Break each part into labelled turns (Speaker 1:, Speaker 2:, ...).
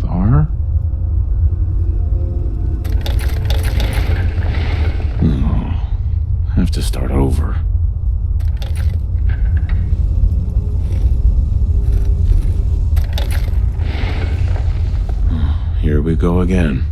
Speaker 1: are? Have to start over. Here we go again.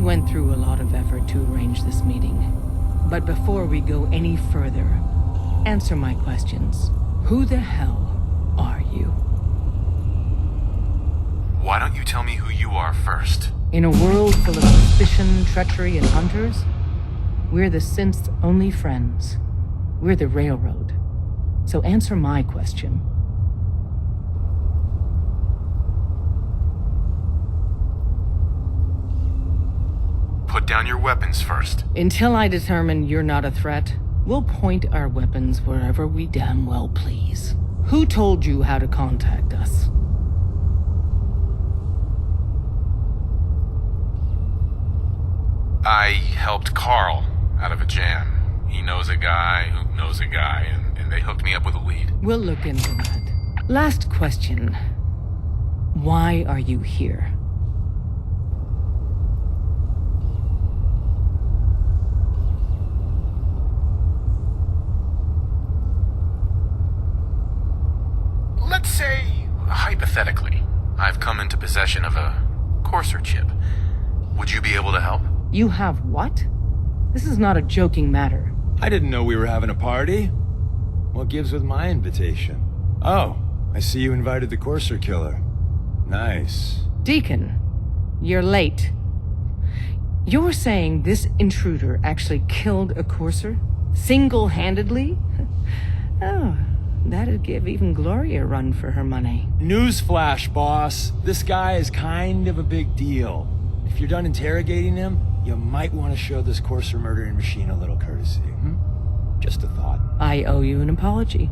Speaker 2: went through a lot of effort to arrange this meeting. But before we go any further, answer my questions. Who the hell are you?
Speaker 3: Why don't you tell me who you are first?
Speaker 2: In a world full of suspicion, treachery, and hunters, we're the synth's only friends. We're the Railroad. So answer my question.
Speaker 3: Put down your weapons first.
Speaker 2: Until I determine you're not a threat, we'll point our weapons wherever we damn well please. Who told you how to contact us?
Speaker 3: I helped Carl out of a jam. He knows a guy who knows a guy, and they hooked me up with a lead.
Speaker 2: We'll look into that. Last question. Why are you here?
Speaker 3: hypothetically, I've come into possession of a Courser chip. Would you be able to help?
Speaker 2: You have what? This is not a joking matter.
Speaker 4: I didn't know we were having a party. What gives with my invitation? Oh, I see you invited the Courser killer. Nice.
Speaker 2: Deacon, you're late. You're saying this intruder actually killed a Courser? Single-handedly? Oh, that'd give even Gloria a run for her money.
Speaker 4: Newsflash, boss. This guy is kind of a big deal. If you're done interrogating him, you might want to show this Courser murdering machine a little courtesy. Just a thought.
Speaker 2: I owe you an apology.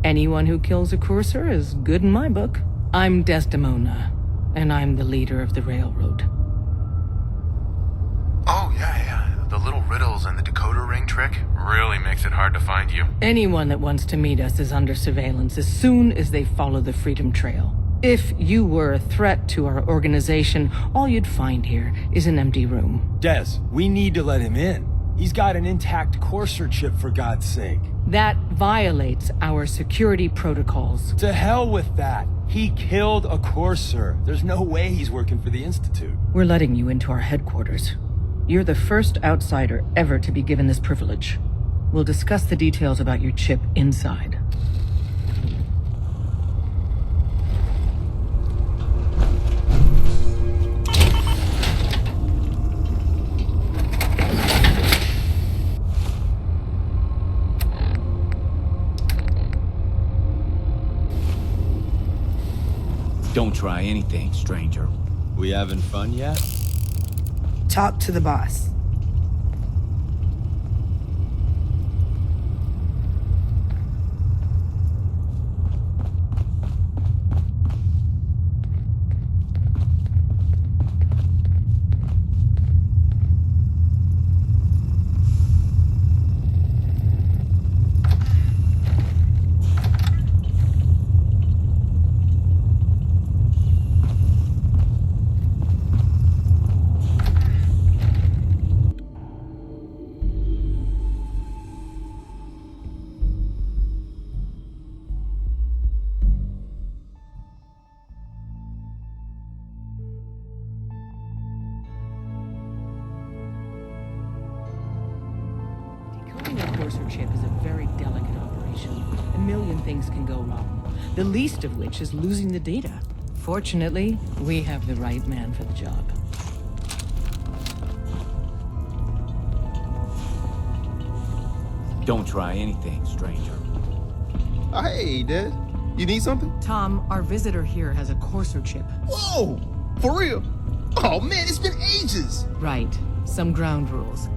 Speaker 2: Anyone who kills a Courser is good in my book. I'm Desdemona, and I'm the leader of the Railroad.
Speaker 3: Oh, yeah. The little riddles and the decoder ring trick really makes it hard to find you.
Speaker 2: Anyone that wants to meet us is under surveillance as soon as they follow the Freedom Trail. If you were a threat to our organization, all you'd find here is an empty room.
Speaker 4: Des, we need to let him in. He's got an intact Courser chip, for God's sake.
Speaker 2: That violates our security protocols.
Speaker 4: To hell with that. He killed a Courser. There's no way he's working for the Institute.
Speaker 2: We're letting you into our headquarters. You're the first outsider ever to be given this privilege. We'll discuss the details about your chip inside.
Speaker 5: Don't try anything, stranger.
Speaker 4: We having fun yet?
Speaker 6: Talk to the boss.
Speaker 2: Courser chip is a very delicate operation. A million things can go wrong, the least of which is losing the data. Fortunately, we have the right man for the job.
Speaker 5: Don't try anything, stranger.
Speaker 7: Hey, Des. You need something?
Speaker 2: Tom, our visitor here has a Courser chip.
Speaker 7: Whoa! For real? Oh, man, it's been ages!
Speaker 2: Right. Some ground rules.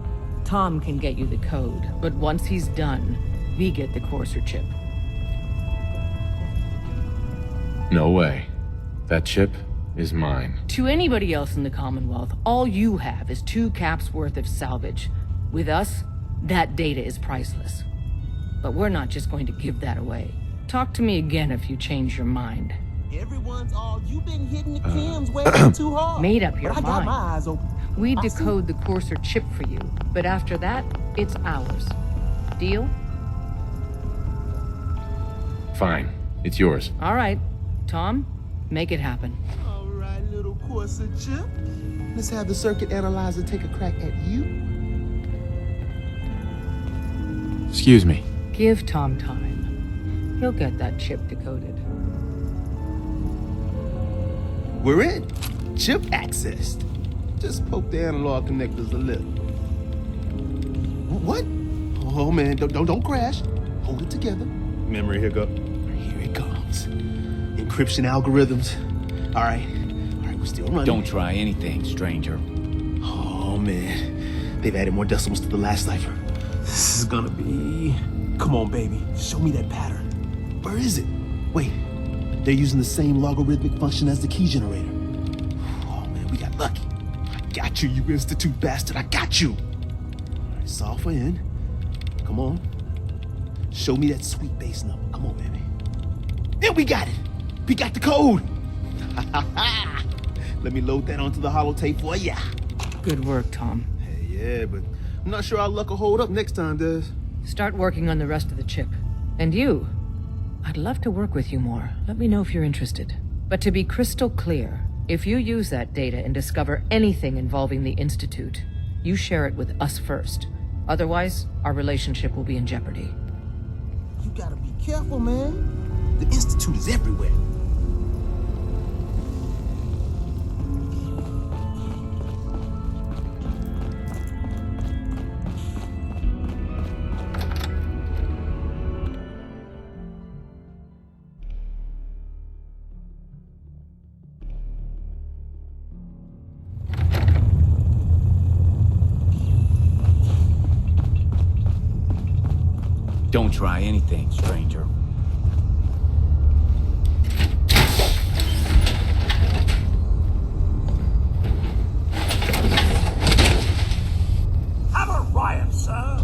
Speaker 2: Tom can get you the code, but once he's done, we get the Courser chip.
Speaker 1: No way. That chip is mine.
Speaker 2: To anybody else in the Commonwealth, all you have is 2 caps worth of salvage. With us, that data is priceless. But we're not just going to give that away. Talk to me again if you change your mind.
Speaker 7: Everyone's all, you've been hitting the cams way too hard.
Speaker 2: Made up your
Speaker 7: But I got
Speaker 2: mind.
Speaker 7: my eyes open.
Speaker 2: We
Speaker 7: I see.
Speaker 2: decode the Courser chip for you, but after that, it's ours. Deal?
Speaker 1: Fine. It's yours.
Speaker 2: All right. Tom, make it happen.
Speaker 7: All right, little Courser chip. Let's have the circuit analyzer take a crack at you.
Speaker 1: Excuse me.
Speaker 2: Give Tom time. He'll get that chip decoded.
Speaker 7: We're in. Chip accessed. Just poke the analog connectors a little. What? Oh man, don't crash. Hold it together. Memory hiccup. Here it comes. Encryption algorithms. All right, we're still running.
Speaker 5: Don't try anything, stranger.
Speaker 7: Oh man, they've added more decimals to the last cipher. This is gonna be. Come on, baby, show me that pattern. Where is it? Wait, they're using the same logarithmic function as the key generator. Oh man, we got lucky. I got you, you Institute bastard. I got you. All right, solve for n. Come on. Show me that sweet base number. Come on, baby. Yeah, we got it. We got the code. Let me load that onto the holotape for ya.
Speaker 2: Good work, Tom.
Speaker 7: Hey, yeah, but I'm not sure our luck will hold up next time, Des.
Speaker 2: Start working on the rest of the chip. And you, I'd love to work with you more. Let me know if you're interested. But to be crystal clear, if you use that data and discover anything involving the Institute, you share it with us first. Otherwise, our relationship will be in jeopardy.
Speaker 7: You gotta be careful, man. The Institute is everywhere.
Speaker 5: Don't try anything, stranger.
Speaker 8: Have a riot, sir!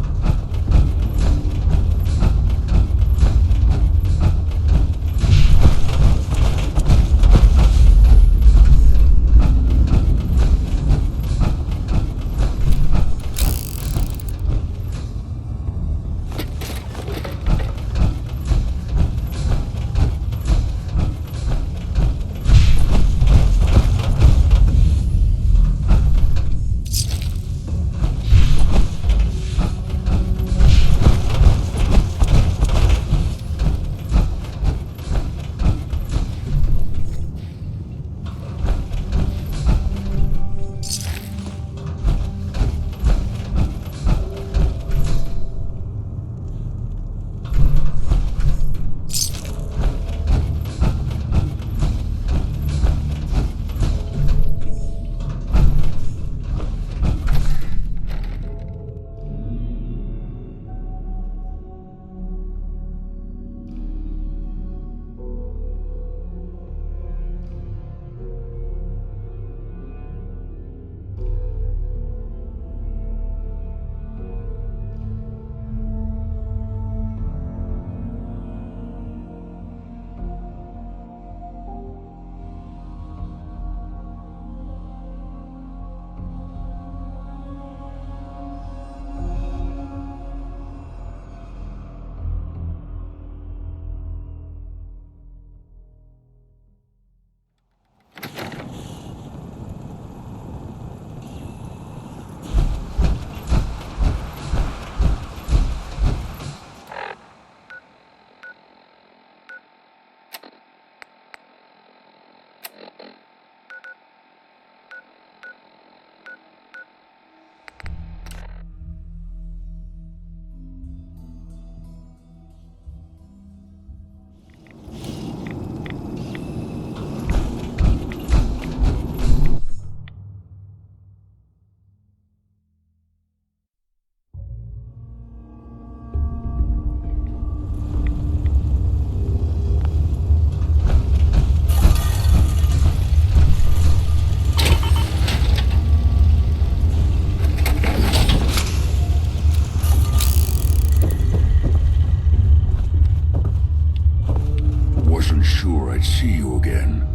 Speaker 9: I'd see you again.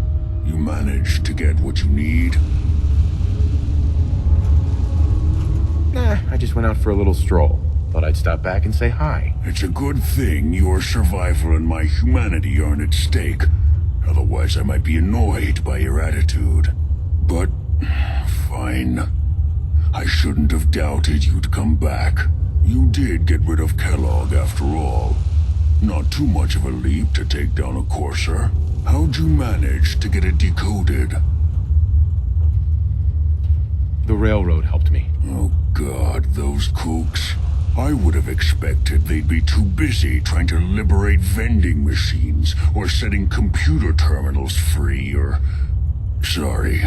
Speaker 9: You managed to get what you need?
Speaker 1: Nah, I just went out for a little stroll. Thought I'd stop back and say hi.
Speaker 9: It's a good thing your survival and my humanity aren't at stake. Otherwise, I might be annoyed by your attitude. But, fine. I shouldn't have doubted you'd come back. You did get rid of Kellogg after all. Not too much of a leap to take down a Courser. How'd you manage to get it decoded?
Speaker 1: The railroad helped me.
Speaker 9: Oh God, those kooks. I would have expected they'd be too busy trying to liberate vending machines or setting computer terminals free or... Sorry.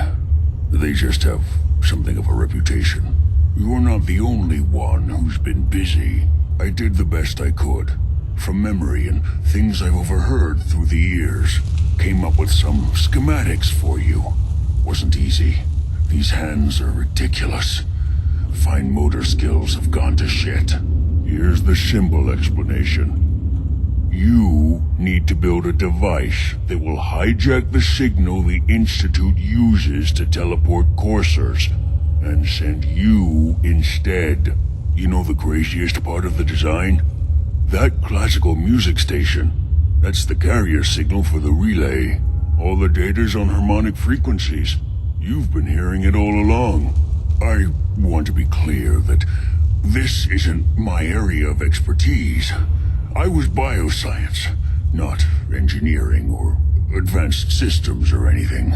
Speaker 9: They just have something of a reputation. You're not the only one who's been busy. I did the best I could. From memory and things I've overheard through the years. Came up with some schematics for you. Wasn't easy. These hands are ridiculous. Fine motor skills have gone to shit. Here's the simple explanation. You need to build a device that will hijack the signal the Institute uses to teleport coursers, and send you instead. You know the craziest part of the design? That classical music station, that's the carrier signal for the relay. All the data's on harmonic frequencies. You've been hearing it all along. I want to be clear that this isn't my area of expertise. I was bioscience, not engineering or advanced systems or anything.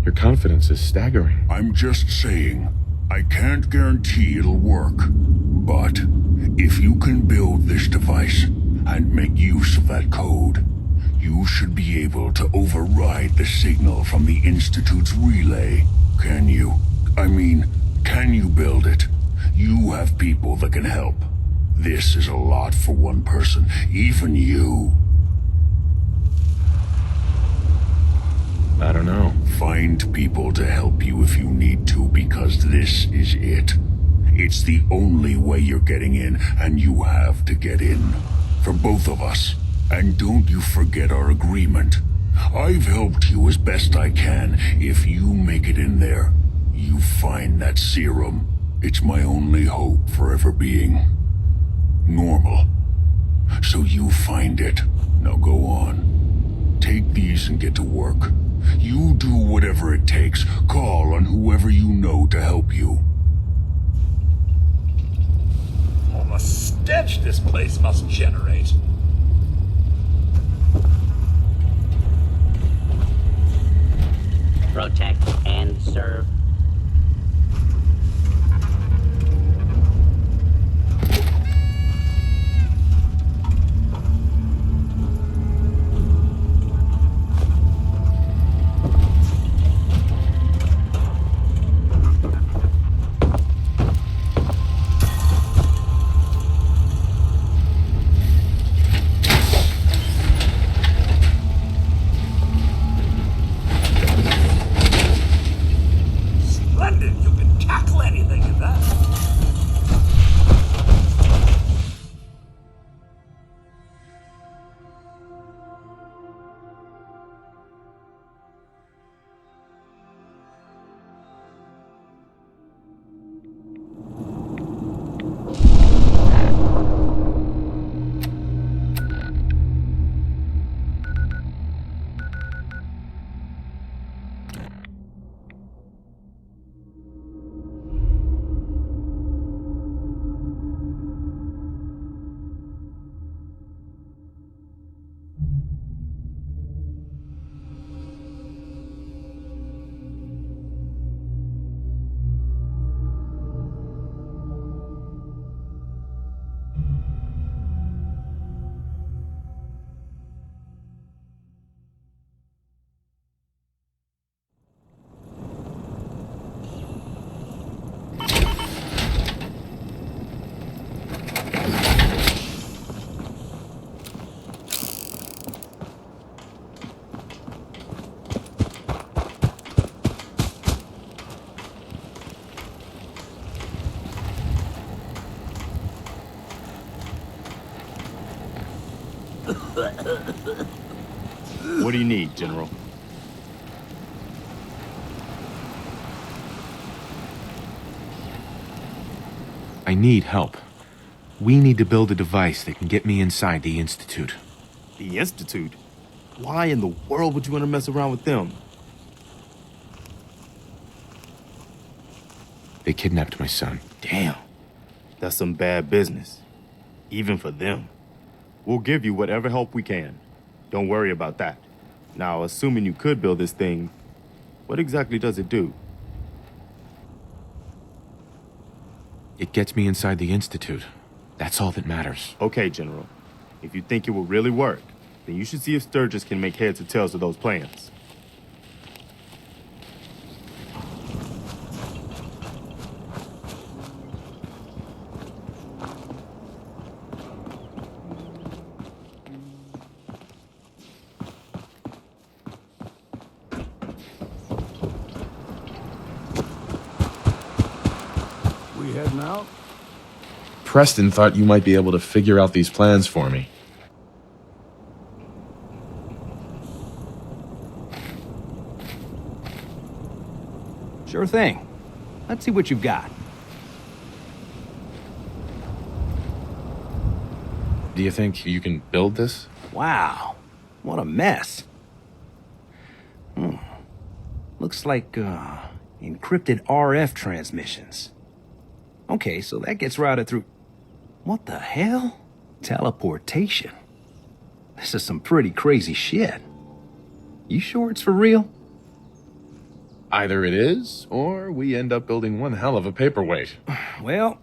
Speaker 1: Your confidence is staggering.
Speaker 9: I'm just saying, I can't guarantee it'll work. But if you can build this device and make use of that code, you should be able to override the signal from the Institute's relay. Can you? I mean, can you build it? You have people that can help. This is a lot for one person, even you.
Speaker 1: I don't know.
Speaker 9: Find people to help you if you need to, because this is it. It's the only way you're getting in, and you have to get in. For both of us. And don't you forget our agreement. I've helped you as best I can. If you make it in there, you find that serum. It's my only hope for ever being normal. So you find it. Now go on. Take these and get to work. You do whatever it takes. Call on whoever you know to help you.
Speaker 5: Oh, the stench this place must generate.
Speaker 8: Protect and serve.
Speaker 5: Splendid, you can tackle anything in that.
Speaker 10: What do you need, General?
Speaker 1: I need help. We need to build a device that can get me inside the Institute.
Speaker 10: The Institute? Why in the world would you want to mess around with them?
Speaker 1: They kidnapped my son.
Speaker 10: Damn. That's some bad business. Even for them. We'll give you whatever help we can. Don't worry about that. Now, assuming you could build this thing, what exactly does it do?
Speaker 1: It gets me inside the Institute. That's all that matters.
Speaker 10: Okay, General. If you think it will really work, then you should see if Sturgis can make heads or tails of those plans.
Speaker 5: We heading out?
Speaker 1: Preston thought you might be able to figure out these plans for me.
Speaker 4: Sure thing. Let's see what you've got.
Speaker 1: Do you think you can build this?
Speaker 4: Wow, what a mess. looks like, encrypted RF transmissions. Okay, so that gets routed through... What the hell? Teleportation. This is some pretty crazy shit. You sure it's for real?
Speaker 3: Either it is, or we end up building one hell of a paperweight.
Speaker 4: Well,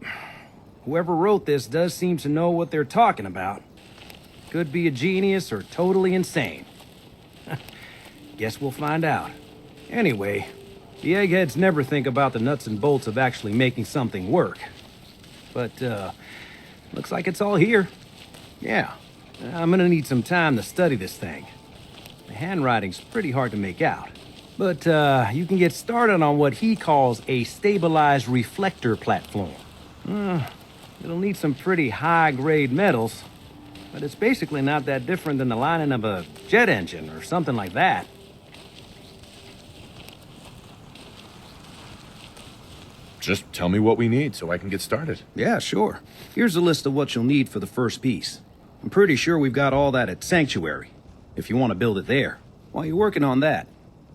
Speaker 4: whoever wrote this does seem to know what they're talking about. Could be a genius or totally insane. Guess we'll find out. Anyway, the eggheads never think about the nuts and bolts of actually making something work. But, looks like it's all here. Yeah, I'm gonna need some time to study this thing. The handwriting's pretty hard to make out. But, you can get started on what he calls a stabilized reflector platform. It'll need some pretty high-grade metals, but it's basically not that different than the lining of a jet engine or something like that.
Speaker 3: Just tell me what we need so I can get started.
Speaker 4: Yeah, sure. Here's a list of what you'll need for the first piece. I'm pretty sure we've got all that at Sanctuary, if you want to build it there. While you're working on that,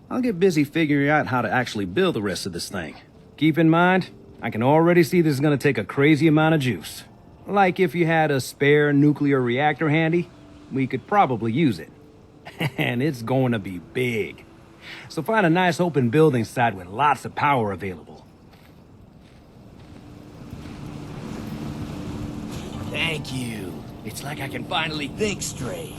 Speaker 4: I'll get busy figuring out how to actually build the rest of this thing. Keep in mind, I can already see this is gonna take a crazy amount of juice. Like if you had a spare nuclear reactor handy, we could probably use it. And it's going to be big. So find a nice open building site with lots of power available.
Speaker 5: Thank you. It's like I can finally think straight.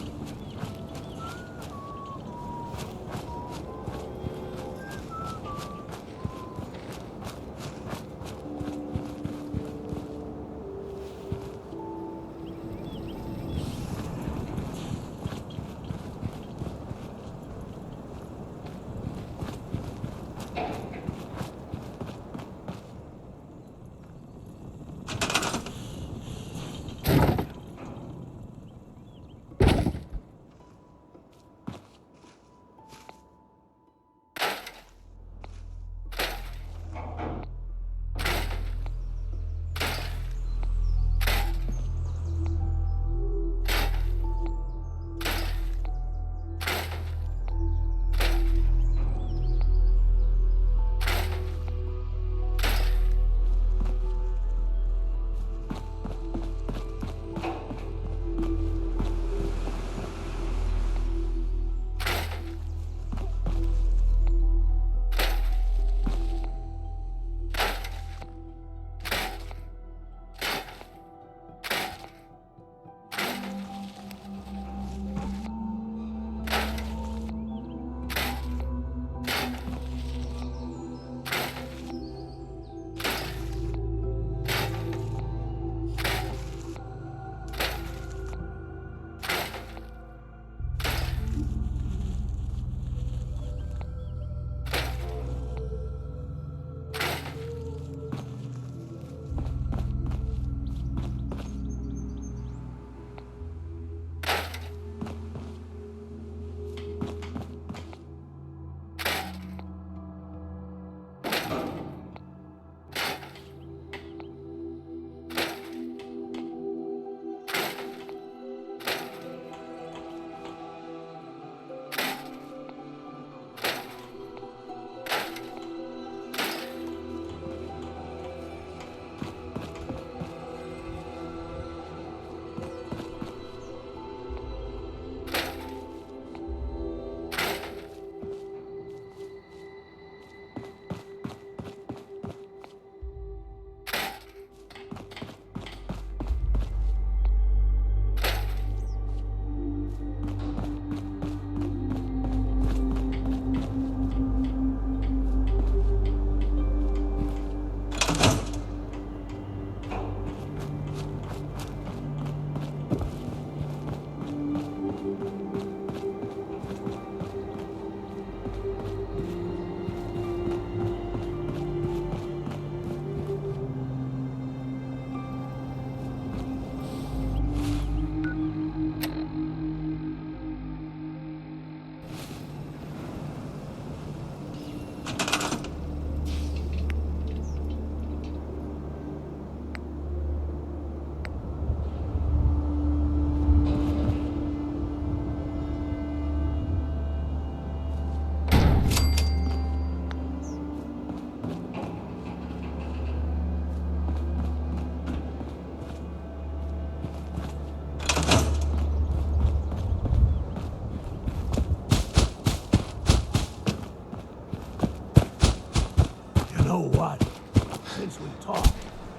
Speaker 5: we talk,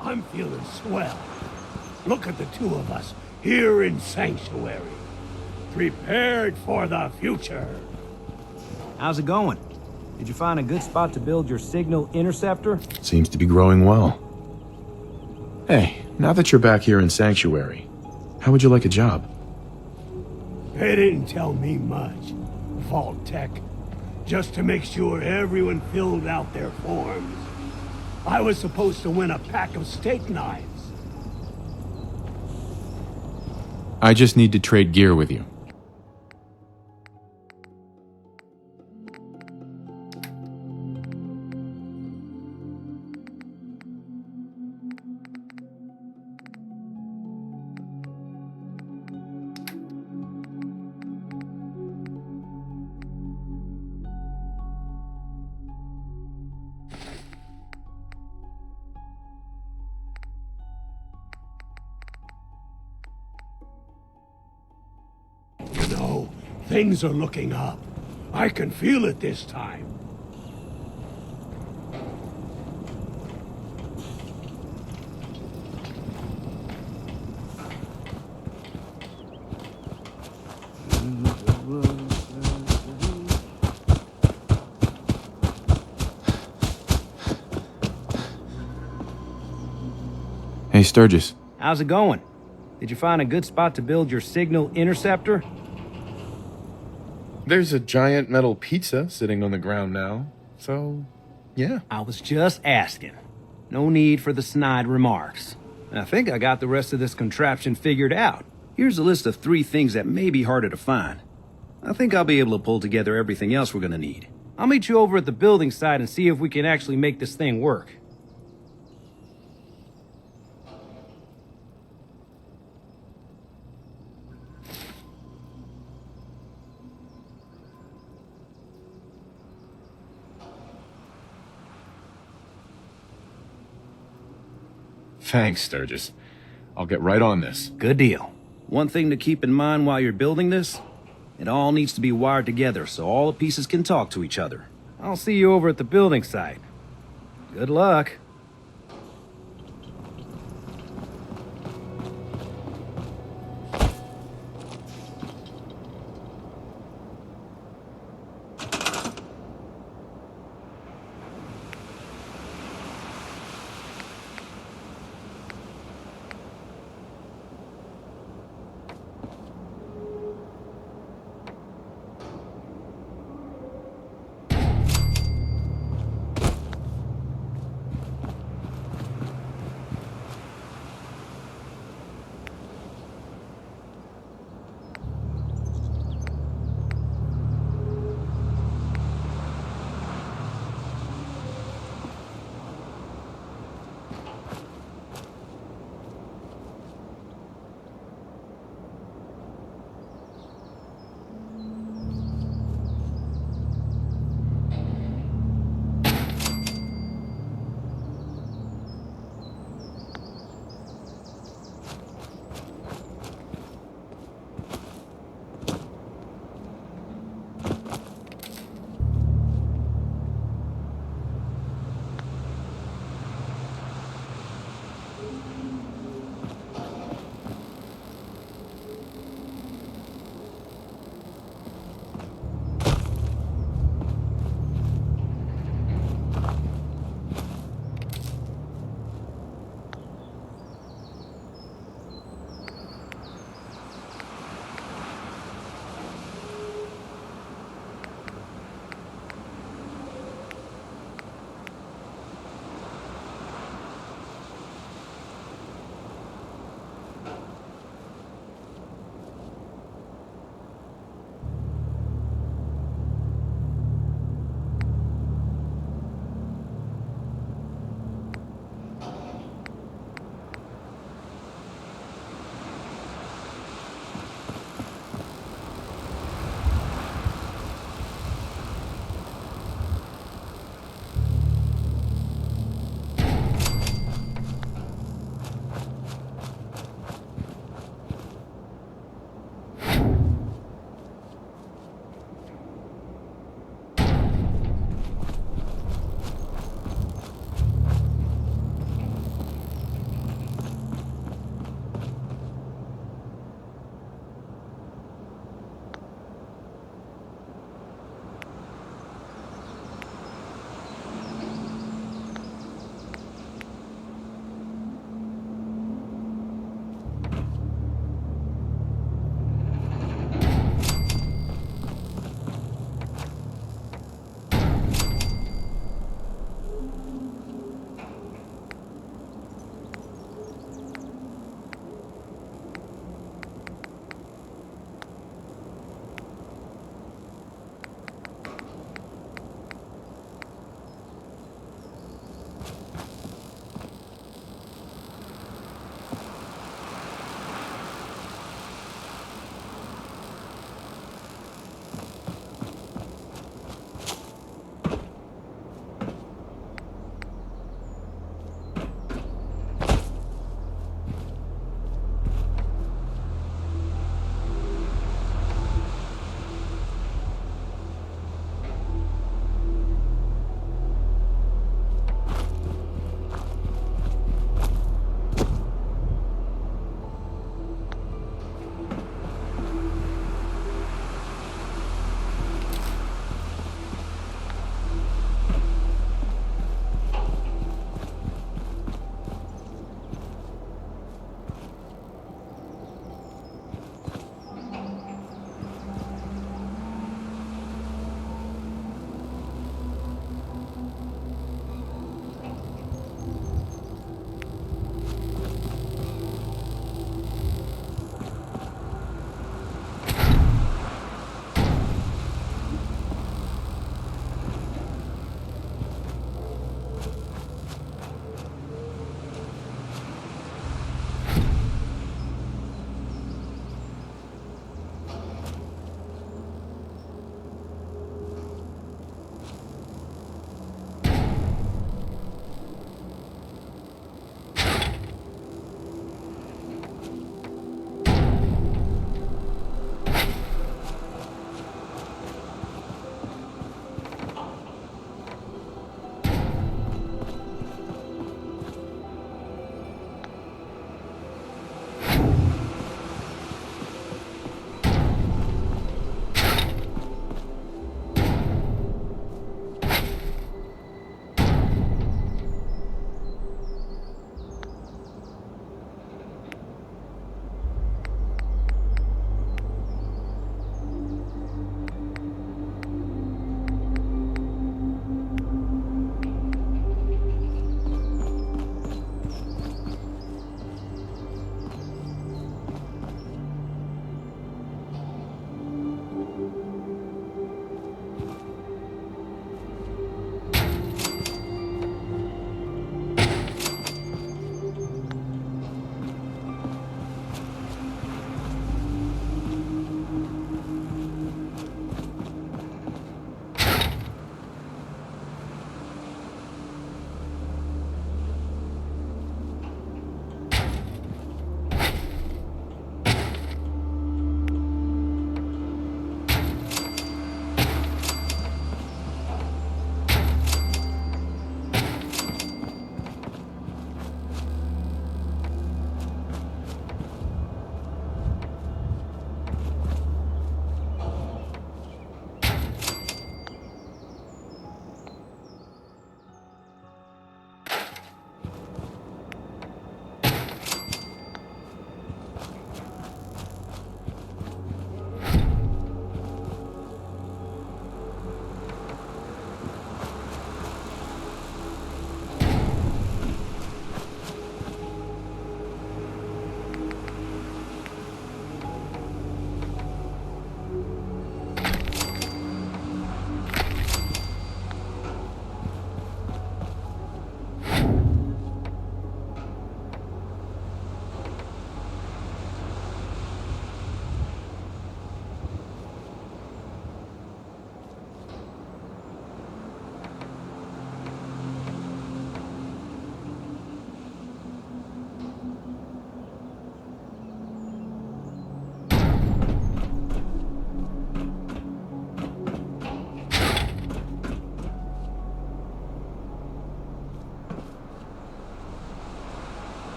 Speaker 5: I'm feeling swell. Look at the two of us here in Sanctuary. Prepared for the future.
Speaker 4: How's it going? Did you find a good spot to build your signal interceptor?
Speaker 1: Seems to be growing well. Hey, now that you're back here in Sanctuary, how would you like a job?
Speaker 5: They didn't tell me much, Vault Tech. Just to make sure everyone filled out their forms. I was supposed to win a pack of steak knives.
Speaker 1: I just need to trade gear with you.
Speaker 5: You know, things are looking up. I can feel it this time.
Speaker 1: Hey, Sturgis.
Speaker 4: How's it going? Did you find a good spot to build your signal interceptor?
Speaker 1: There's a giant metal pizza sitting on the ground now, so yeah.
Speaker 4: I was just asking. No need for the snide remarks. I think I got the rest of this contraption figured out. Here's a list of 3 things that may be harder to find. I think I'll be able to pull together everything else we're gonna need. I'll meet you over at the building site and see if we can actually make this thing work.
Speaker 1: Thanks, Sturgis. I'll get right on this.
Speaker 4: Good deal. One thing to keep in mind while you're building this, it all needs to be wired together so all the pieces can talk to each other. I'll see you over at the building site. Good luck.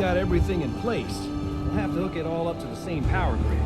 Speaker 4: got everything in place, we'll have to hook it all up to the same power grid.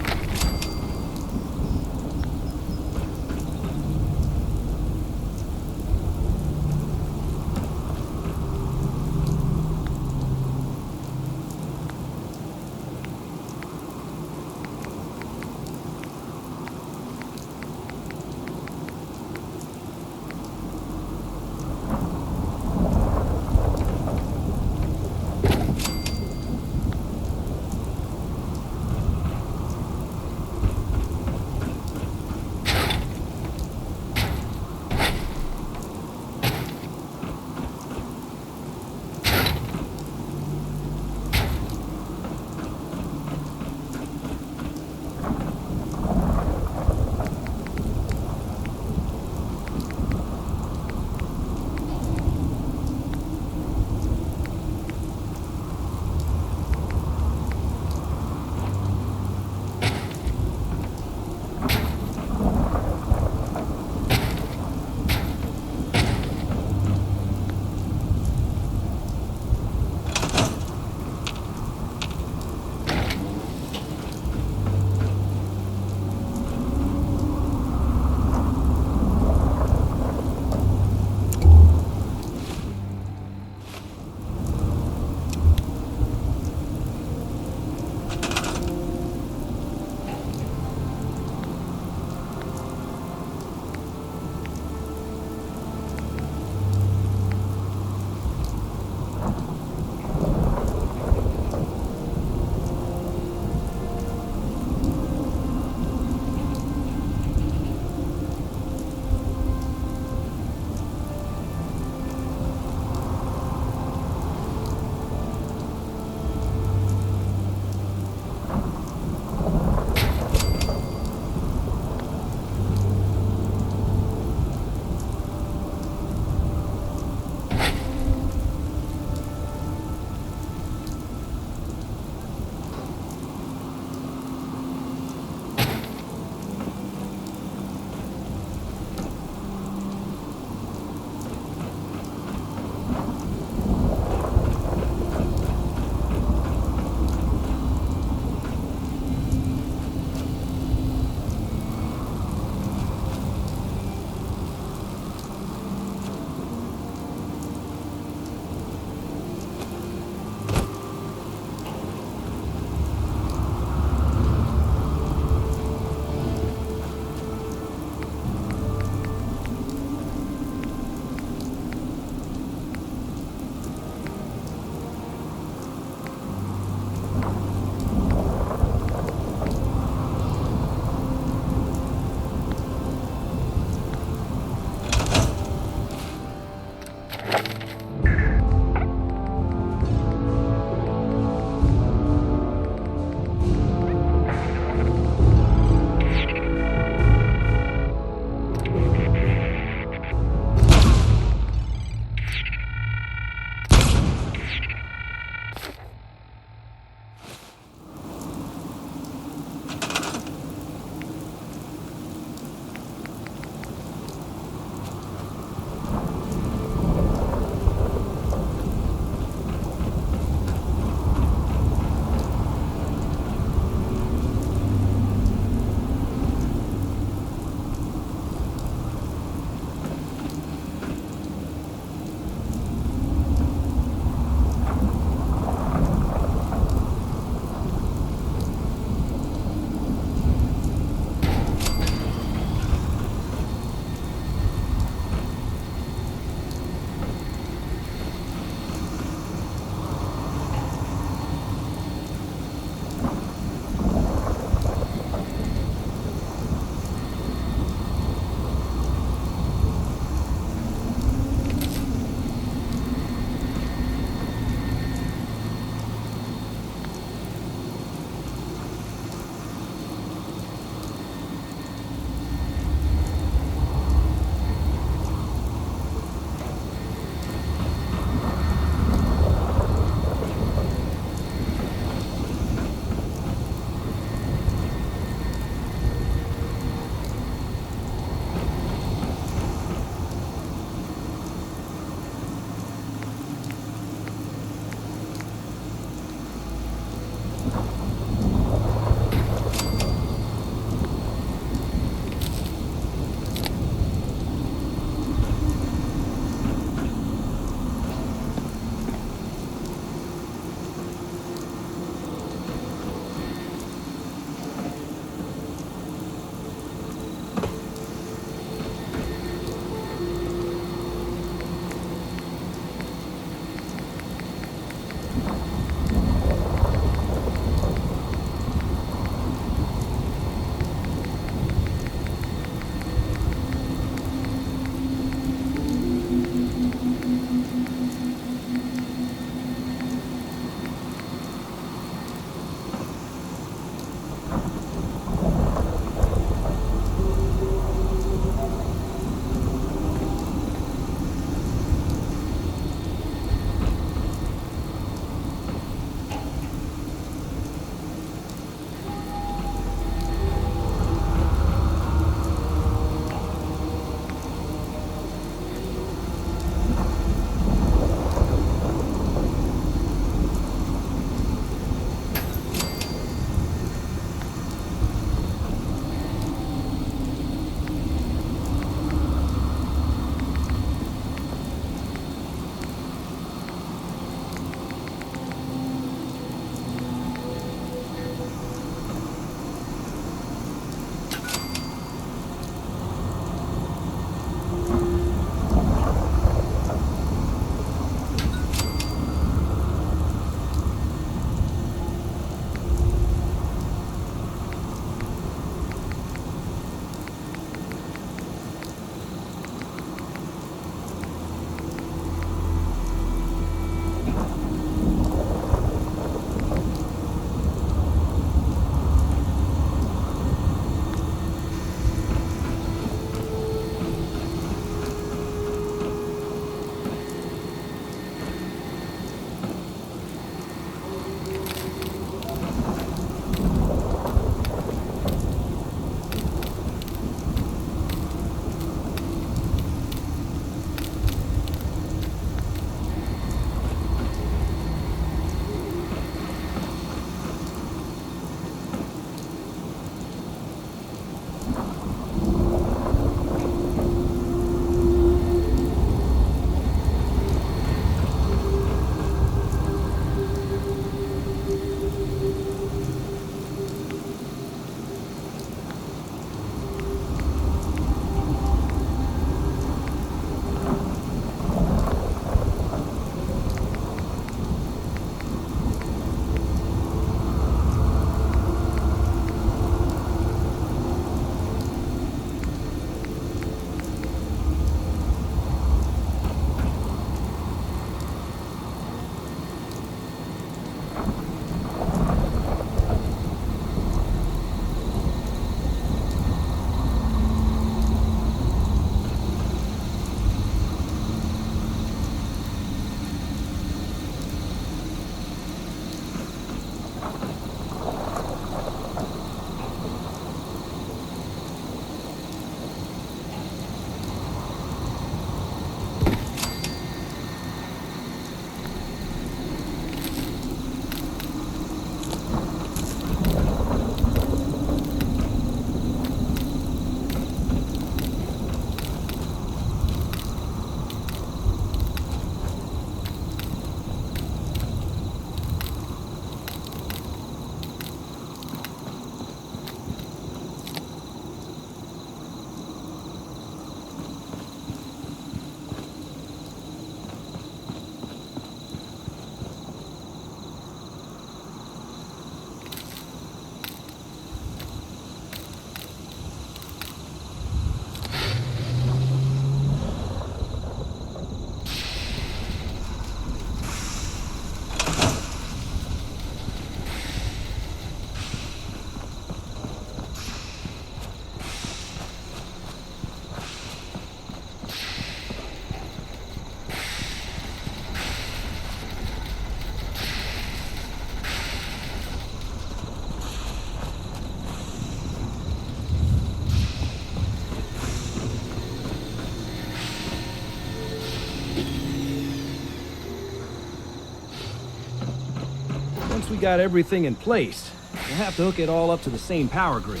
Speaker 4: Once we got everything in place, we'll have to hook it all up to the same power grid.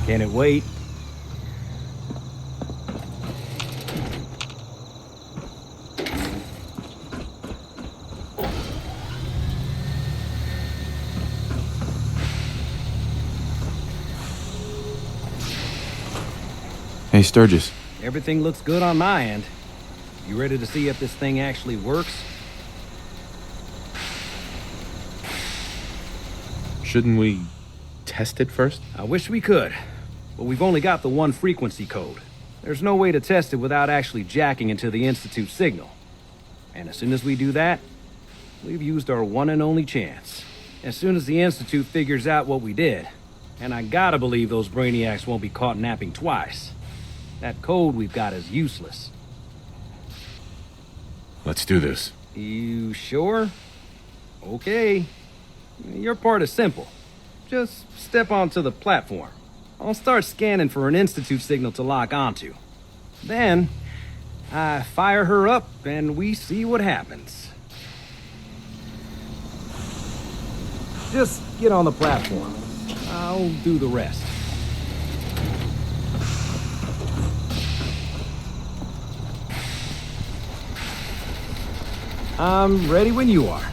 Speaker 4: Can it wait?
Speaker 1: Hey, Sturgis.
Speaker 4: Everything looks good on my end. You ready to see if this thing actually works?
Speaker 1: Shouldn't we test it first?
Speaker 4: I wish we could, but we've only got the one frequency code. There's no way to test it without actually jacking into the Institute signal. And as soon as we do that, we've used our one and only chance. As soon as the Institute figures out what we did, and I gotta believe those brainiacs won't be caught napping twice, that code we've got is useless.
Speaker 1: Let's do this.
Speaker 4: You sure? Okay. Your part is simple. Just step onto the platform. I'll start scanning for an Institute signal to lock onto. Then, I fire her up and we see what happens. Just get on the platform. I'll do the rest. I'm ready when you are.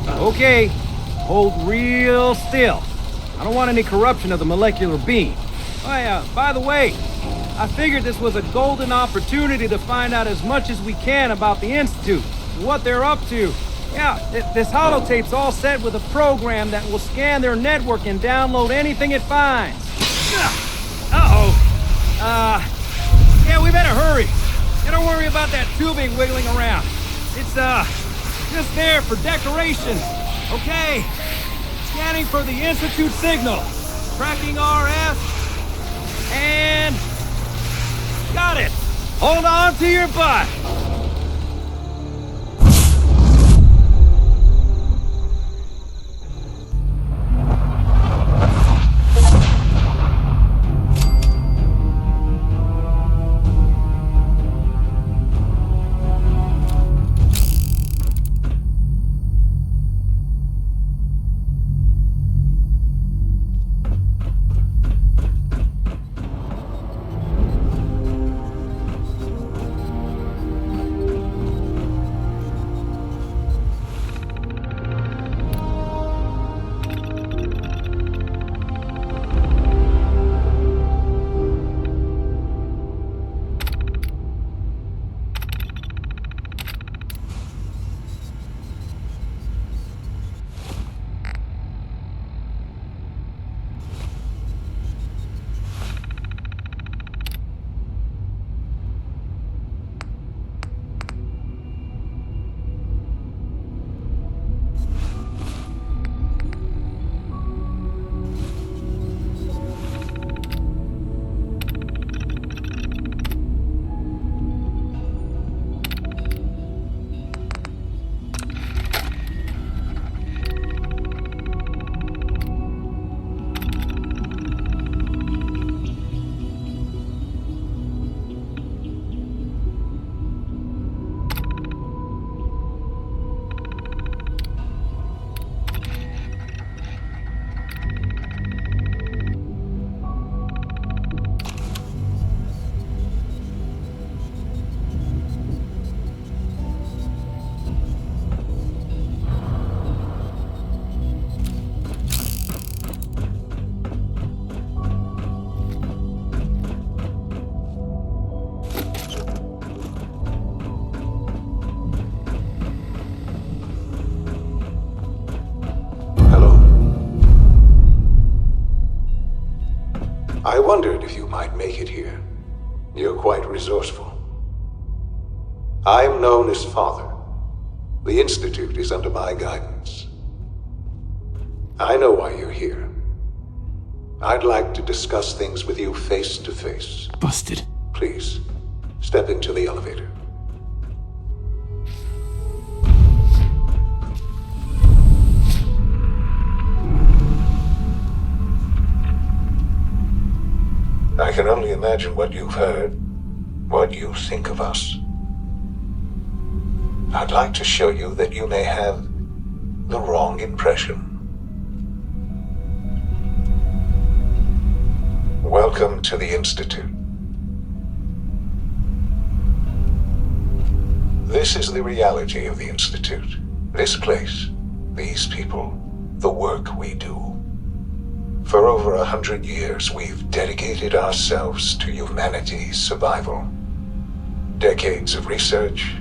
Speaker 4: Okay, hold real still. I don't want any corruption of the molecular beam. Oh yeah, by the way, I figured this was a golden opportunity to find out as much as we can about the Institute, and what they're up to. Yeah, this holotape's all set with a program that will scan their network and download anything it finds. Uh-oh. Yeah, we better hurry. And don't worry about that tubing wiggling around. It's, just there for decoration. Okay. Scanning for the Institute signal. Tracking RF. And... got it. Hold on to your butt.
Speaker 11: I wondered if you might make it here. You're quite resourceful. I'm known as Father. The Institute is under my guidance. I know why you're here. I'd like to discuss things with you face to face.
Speaker 1: Busted.
Speaker 11: Please, step into the elevator. I can only imagine what you've heard, what you think of us. I'd like to show you that you may have the wrong impression. Welcome to the Institute. This is the reality of the Institute. This place, these people, the work we do. For over 100 years, we've dedicated ourselves to humanity's survival. Decades of research,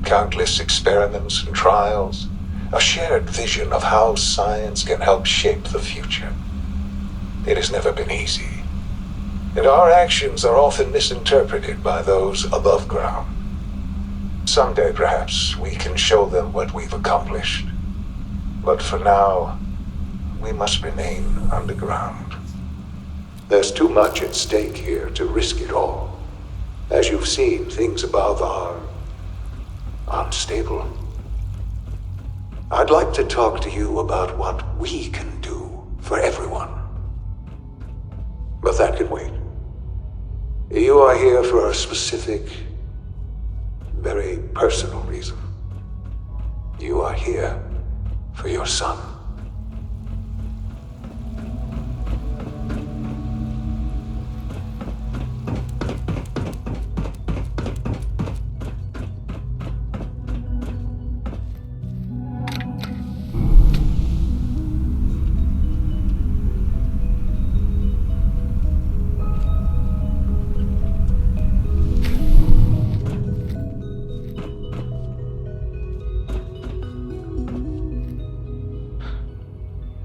Speaker 11: countless experiments and trials, a shared vision of how science can help shape the future. It has never been easy, and our actions are often misinterpreted by those above ground. Someday, perhaps, we can show them what we've accomplished. But for now, we must remain underground. There's too much at stake here to risk it all. As you've seen, things above are unstable. I'd like to talk to you about what we can do for everyone. But that can wait. You are here for a specific, very personal reason. You are here for your son.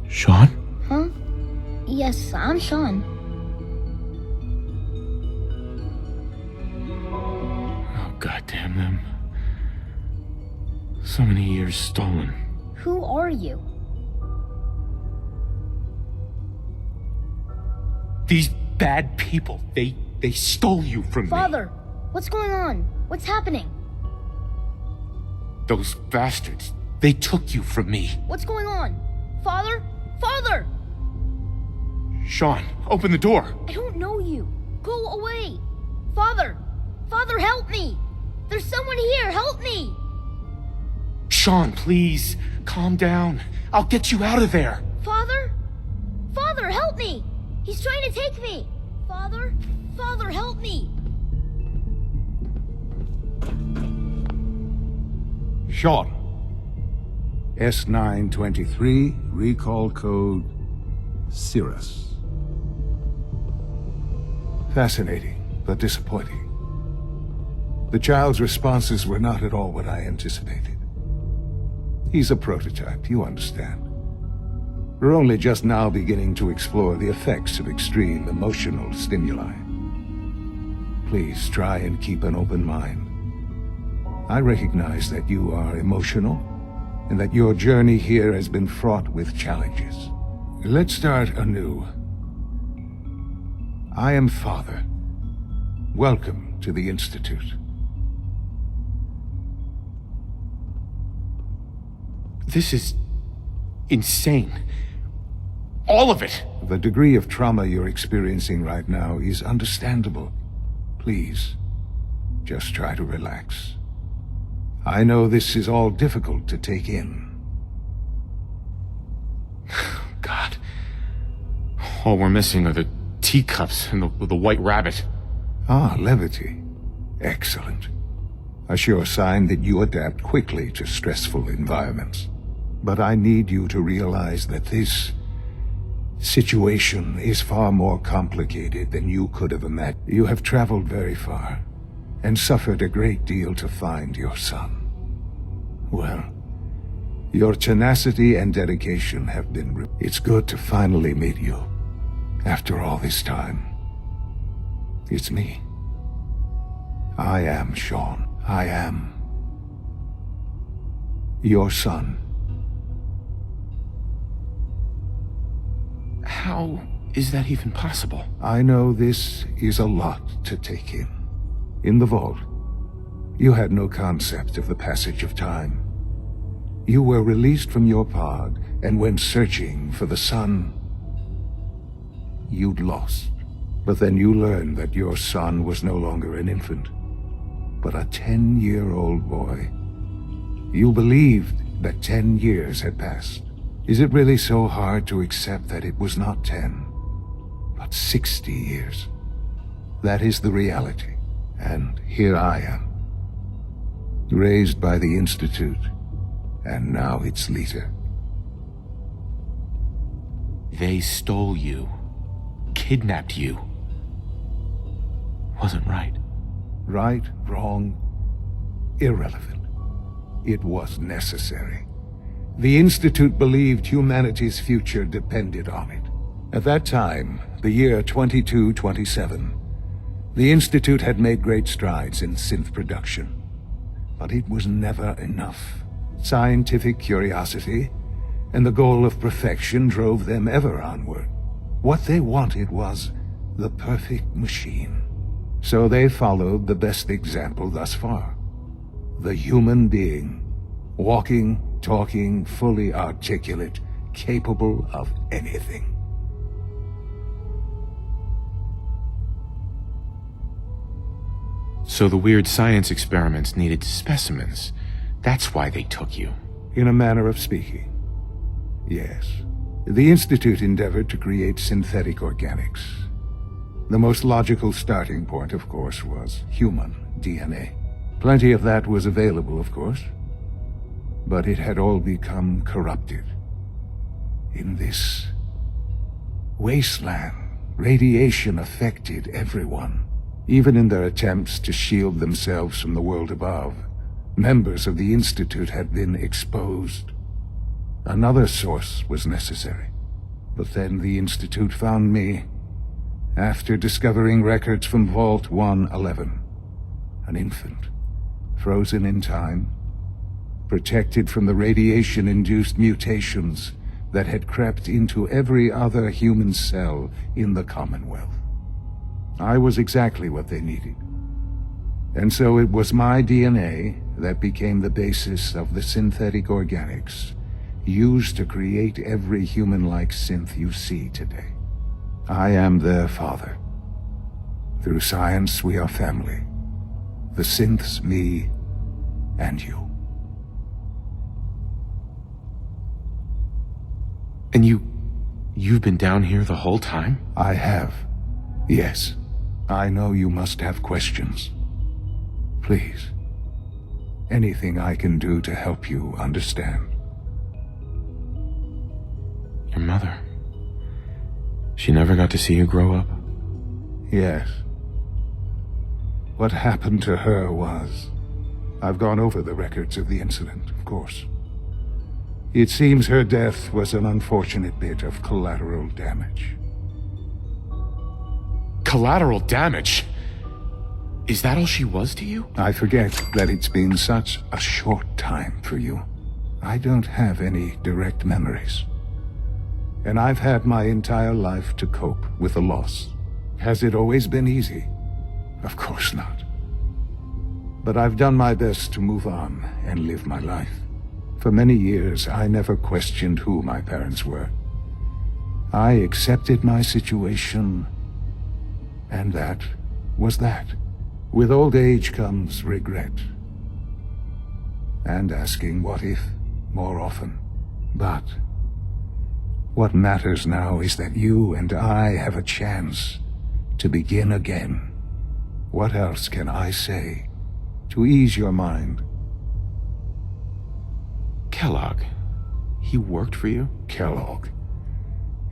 Speaker 1: Sean?
Speaker 12: Huh? Yes, I'm Sean.
Speaker 1: Oh, goddamn them. So many years stolen.
Speaker 12: Who are you?
Speaker 1: These bad people, they stole you from me.
Speaker 12: Father, what's going on? What's happening?
Speaker 1: Those bastards, they took you from me.
Speaker 12: What's going on? Father? Father!
Speaker 1: Sean, open the door.
Speaker 12: I don't know you. Go away. Father! Father, help me! There's someone here, help me!
Speaker 1: Sean, please, calm down. I'll get you out of there.
Speaker 12: Father? Father, help me! He's trying to take me! Father? Father, help me!
Speaker 5: Sean. S923, recall code Cirrus. Fascinating, but disappointing. The child's responses were not at all what I anticipated. He's a prototype, you understand. We're only just now beginning to explore the effects of extreme emotional stimuli. Please try and keep an open mind. I recognize that you are emotional, and that your journey here has been fraught with challenges. Let's start anew. I am Father. Welcome to the Institute.
Speaker 1: This is insane. All of it.
Speaker 5: The degree of trauma you're experiencing right now is understandable. Please, just try to relax. I know this is all difficult to take in.
Speaker 1: God. All we're missing are the teacups and the white rabbit.
Speaker 5: Ah, levity. Excellent. A sure sign that you adapt quickly to stressful environments. But I need you to realize that this situation is far more complicated than you could have imagined. You have traveled very far, and suffered a great deal to find your son. Well, your tenacity and dedication have been... It's good to finally meet you, after all this time. It's me. I am Sean. I am your son.
Speaker 1: How is that even possible?
Speaker 5: I know this is a lot to take in. In the vault, you had no concept of the passage of time. You were released from your pod and went searching for the son you'd lost. But then you learned that your son was no longer an infant, but a 10-year-old boy.
Speaker 13: You believed that 10 years had passed. Is it really so hard to accept that it was not 10, but 60 years? That is the reality, and here I am. Raised by the Institute, and now its leader.
Speaker 3: They stole you. Kidnapped you. Wasn't right.
Speaker 13: Right, wrong, irrelevant. It was necessary. The Institute believed humanity's future depended on it. At that time, the year 2227, the Institute had made great strides in synth production. But it was never enough. Scientific curiosity and the goal of perfection drove them ever onward. What they wanted was the perfect machine. So they followed the best example thus far. The human being, walking, talking, fully articulate, capable of anything.
Speaker 3: So the weird science experiments needed specimens. That's why they took you.
Speaker 13: In a manner of speaking, yes. The Institute endeavored to create synthetic organics. The most logical starting point, of course, was human DNA. Plenty of that was available, of course. But it had all become corrupted. In this wasteland, radiation affected everyone. Even in their attempts to shield themselves from the world above, members of the Institute had been exposed. Another source was necessary. But then the Institute found me, after discovering records from Vault 111. An infant, frozen in time, protected from the radiation-induced mutations that had crept into every other human cell in the Commonwealth. I was exactly what they needed. And so it was my DNA that became the basis of the synthetic organics used to create every human-like synth you see today. I am their father. Through science, we are family. The synths, me, and you.
Speaker 3: And you've been down here the whole time?
Speaker 13: I have. Yes. I know you must have questions. Please. Anything I can do to help you understand.
Speaker 3: Your mother. She never got to see you grow up?
Speaker 13: Yes. What happened to her was... I've gone over the records of the incident, of course. It seems her death was an unfortunate bit of collateral damage.
Speaker 3: Collateral damage? Is that all she was to you?
Speaker 13: I forget that it's been such a short time for you. I don't have any direct memories. And I've had my entire life to cope with the loss. Has it always been easy? Of course not. But I've done my best to move on and live my life. For many years, I never questioned who my parents were. I accepted my situation, and that was that. With old age comes regret. And asking what if more often. But what matters now is that you and I have a chance to begin again. What else can I say to ease your mind?
Speaker 3: Kellogg. He worked for you?
Speaker 13: Kellogg.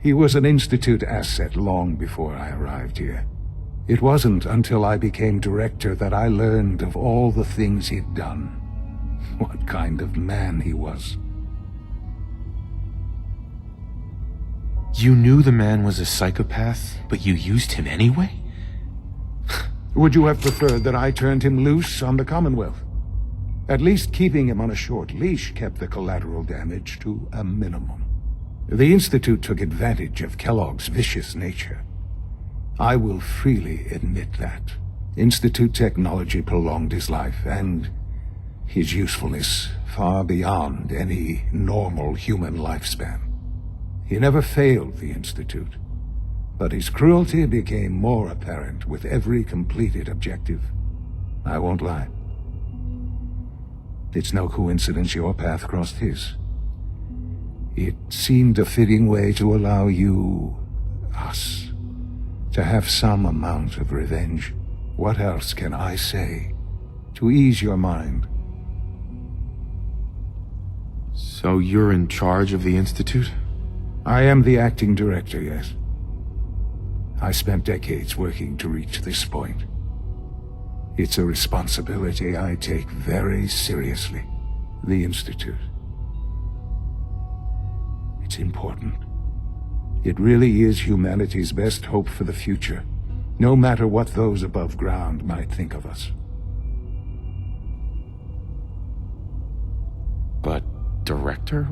Speaker 13: He was an Institute asset long before I arrived here. It wasn't until I became director that I learned of all the things he'd done. What kind of man he was.
Speaker 3: You knew the man was a psychopath, but you used him anyway?
Speaker 13: Would you have preferred that I turned him loose on the Commonwealth? At least keeping him on a short leash kept the collateral damage to a minimum. The Institute took advantage of Kellogg's vicious nature. I will freely admit that. Institute technology prolonged his life, and his usefulness far beyond any normal human lifespan. He never failed the Institute, but his cruelty became more apparent with every completed objective. I won't lie. It's no coincidence your path crossed his. It seemed a fitting way to allow you, us, to have some amount of revenge. What else can I say to ease your mind?
Speaker 1: So you're in charge of the Institute?
Speaker 13: I am the acting director, yes. I spent decades working to reach this point. It's a responsibility I take very seriously. The Institute. It's important. It really is humanity's best hope for the future, no matter what those above ground might think of us.
Speaker 1: But, Director?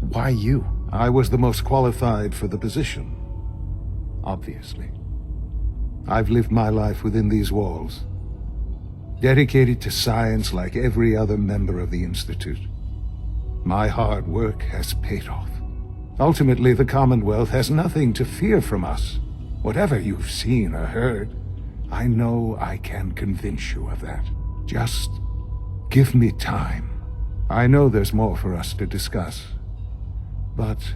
Speaker 1: Why you?
Speaker 13: I was the most qualified for the position. Obviously. I've lived my life within these walls, dedicated to science like every other member of the Institute. My hard work has paid off. Ultimately, the Commonwealth has nothing to fear from us. Whatever you've seen or heard, I know I can convince you of that. Just give me time. I know there's more for us to discuss, but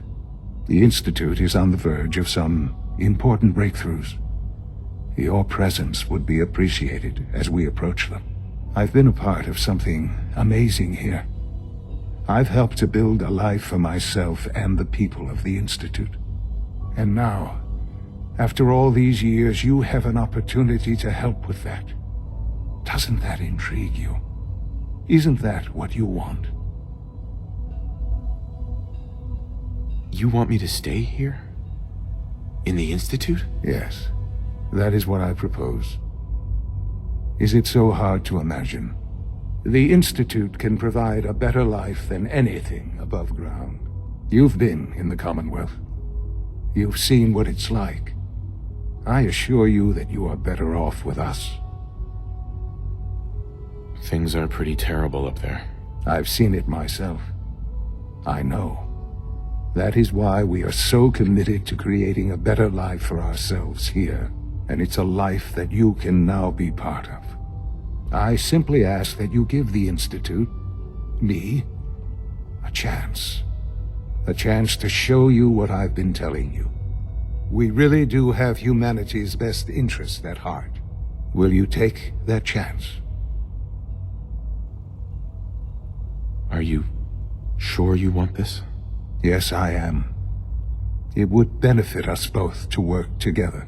Speaker 13: the Institute is on the verge of some important breakthroughs. Your presence would be appreciated as we approach them. I've been a part of something amazing here. I've helped to build a life for myself and the people of the Institute. And now, after all these years, you have an opportunity to help with that. Doesn't that intrigue you? Isn't that what you want?
Speaker 1: You want me to stay here? In the Institute?
Speaker 13: Yes, that is what I propose. Is it so hard to imagine? The Institute can provide a better life than anything above ground. You've been in the Commonwealth. You've seen what it's like. I assure you that you are better off with us.
Speaker 1: Things are pretty terrible up there.
Speaker 13: I've seen it myself. I know. That is why we are so committed to creating a better life for ourselves here. And it's a life that you can now be part of. I simply ask that you give the Institute, me, a chance. A chance to show you what I've been telling you. We really do have humanity's best interest at heart. Will you take that chance?
Speaker 1: Are you sure you want this?
Speaker 13: Yes, I am. It would benefit us both to work together.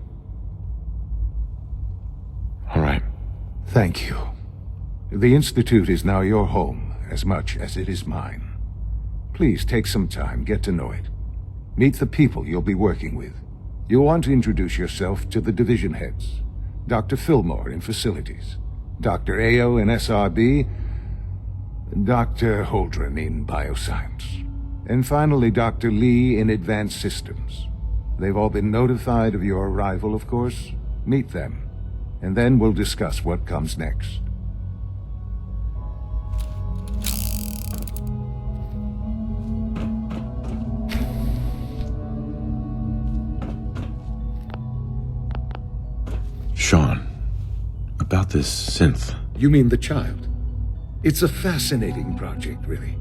Speaker 1: All right.
Speaker 13: Thank you. The Institute is now your home as much as it is mine. Please take some time, get to know it. Meet the people you'll be working with. You'll want to introduce yourself to the division heads. Dr. Fillmore in Facilities, Dr. Ayo in SRB, Dr. Holdren in Bioscience, and finally Dr. Lee in Advanced Systems. They've all been notified of your arrival, of course. Meet them, and then we'll discuss what comes next.
Speaker 1: Sean, about this synth.
Speaker 13: You mean the child? It's a fascinating project, really.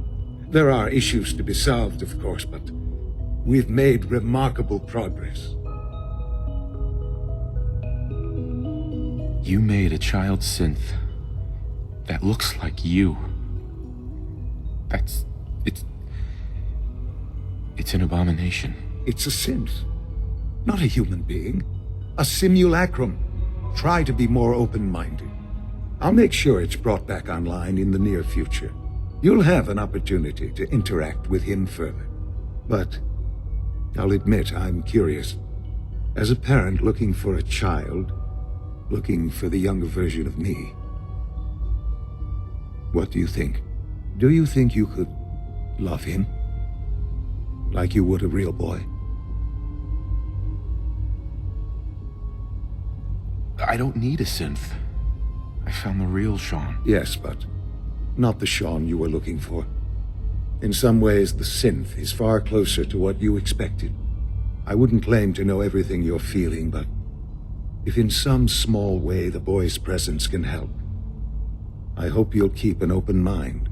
Speaker 13: There are issues to be solved, of course, but we've made remarkable progress.
Speaker 1: You made a child synth that looks like you. It's an abomination.
Speaker 13: It's a synth, not a human being. A simulacrum. Try to be more open-minded. I'll make sure it's brought back online in the near future. You'll have an opportunity to interact with him further. But I'll admit I'm curious. As a parent looking for a child, looking for the younger version of me, what do you think? Do you think you could love him? Like you would a real boy?
Speaker 1: I don't need a synth. I found the real Sean.
Speaker 13: Yes, but not the Sean you were looking for. In some ways, the synth is far closer to what you expected. I wouldn't claim to know everything you're feeling, but if in some small way the boy's presence can help, I hope you'll keep an open mind.